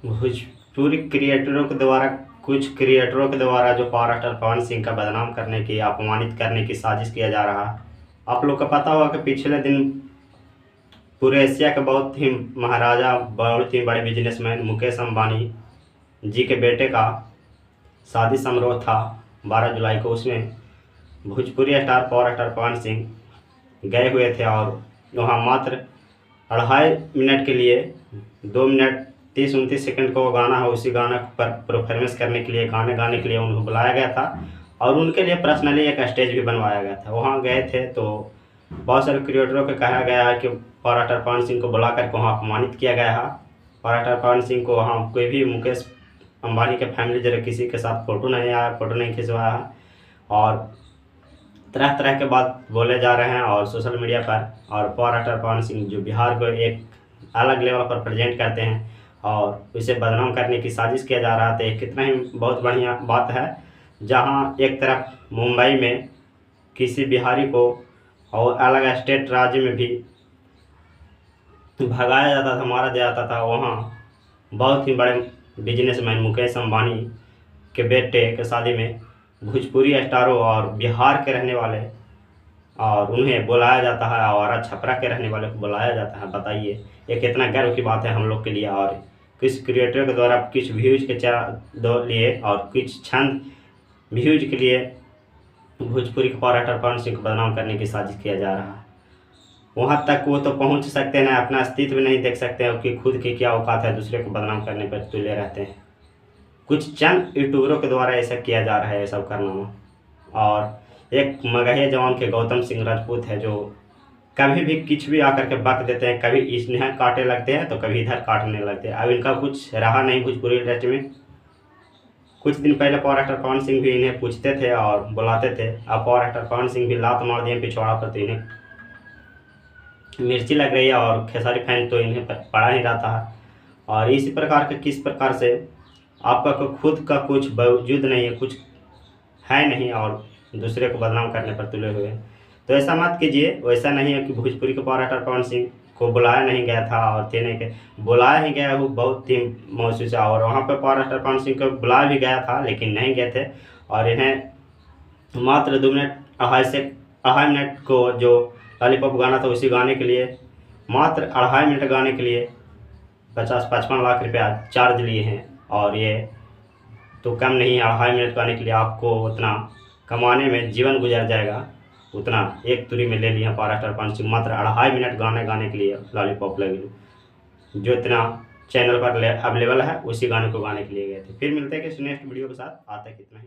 भोजपुरी क्रिएटरों के द्वारा कुछ क्रिएटरों के द्वारा जो पावर स्टार पवन सिंह का बदनाम करने की, अपमानित करने की साजिश किया जा रहा है। आप लोग को पता होगा कि पिछले दिन पूरे एशिया के बहुत ही महाराजा, बहुत ही बड़े बिजनेसमैन मुकेश अंबानी जी के बेटे का शादी समारोह था 12 जुलाई को। उसमें Bhojpuri star power star Pawan Singh गए हुए थे और वहाँ मात्र 2.5 मिनट के लिए 2 मिनट 30-29 सेकंड का वो गाना है, उसी गाना पर परफॉर्मेंस करने के लिए, गाने गाने के लिए उनको बुलाया गया था और उनके लिए पर्सनली एक स्टेज भी बनवाया गया था। वहाँ गए थे तो बहुत सारे क्रिएटरों को कहा गया है कि पावर स्टार पवन सिंह को बुला करके वहाँ अपमानित किया गया है। पावर स्टार पवन सिंह को वहाँ कोई भी मुकेश अंबानी के फैमिली जरा किसी के साथ फ़ोटो नहीं आया, फ़ोटो नहीं खिंचवाया है और तरह तरह के बात बोले जा रहे हैं और सोशल मीडिया पर। और पावर स्टार पवन सिंह जो बिहार को एक अलग लेवल पर प्रेजेंट करते हैं और उसे बदनाम करने की साजिश किया जा रहा था। कितना ही बहुत बढ़िया बात है, जहां एक तरफ मुंबई में किसी बिहारी को और अलग स्टेट राज्य में भी भगाया जाता था, मारा जाता था, वहाँ बहुत ही बड़े बिजनेसमैन मुकेश अंबानी के बेटे के शादी में भोजपुरी स्टारों और बिहार के रहने वाले और उन्हें बुलाया जाता है और छपरा के रहने वाले को बुलाया जाता है। बताइए ये कितना गर्व की बात है हम लोग के लिए। और किस क्रिएटर के द्वारा कुछ व्यूज के लिए और कुछ छंद व्यूज के लिए भोजपुरी के पावर स्टार पवन सिंह को बदनाम करने की साजिश किया जा रहा है। वहाँ तक वो तो पहुँच सकते हैं, अपना अस्तित्व नहीं देख सकते हैं कि खुद की क्या औकात है, दूसरे को बदनाम करने पर तुले रहते हैं। कुछ चंद यूट्यूबरों के द्वारा ऐसा किया जा रहा है, ये सब करना। और एक मगही जवान के गौतम सिंह राजपूत है जो कभी भी कुछ भी आकर के बक देते हैं, कभी इन्हें काटे लगते हैं तो कभी इधर काटने लगते हैं। अब इनका कुछ रहा नहीं भोजपुरी इंडस्ट्री में। कुछ दिन पहले पावर स्टार पवन सिंह भी इन्हें पूछते थे और बुलाते थे। अब पावर स्टार पवन सिंह भी लात मार दिए पिछवाड़ा पर, तो इन्हें मिर्ची लग रही है और खेसारी फैन तो इन्हें पड़ा नहीं रहता है। और इसी प्रकार के किस प्रकार से आपका खुद का कुछ वजूद नहीं है, कुछ है नहीं और दूसरे को बदनाम करने पर तुले हुए, तो ऐसा मत कीजिए। वैसा नहीं है कि भोजपुरी के पावर स्टार पवन सिंह को बुलाया नहीं गया था और थे नहीं के बुलाया ही गया, वो बहुत ही महसूस है। और वहाँ पर पावर स्टार पवन सिंह को बुलाया भी गया था लेकिन नहीं गए थे और इन्हें मात्र 2 मिनट 2.5 मिनट को जो लॉलीपॉप गाना था उसी गाने के लिए, मात्र 2.5 मिनट गाने के लिए 50-55 लाख रुपया चार्ज लिए हैं। और ये तो कम नहीं, 2.5 मिनट गाने के लिए आपको उतना कमाने में जीवन गुजर जाएगा। उतना एक तुरी में ले लिया पावर स्टार पवन सिंह, मात्र 2.5 मिनट गाने गाने के लिए लॉलीपॉप लगे जो इतना चैनल पर अवेलेबल है, उसी गाने को गाने के लिए गए थे। फिर मिलते हैं कि नेक्स्ट वीडियो के साथ, आता है कितना ही।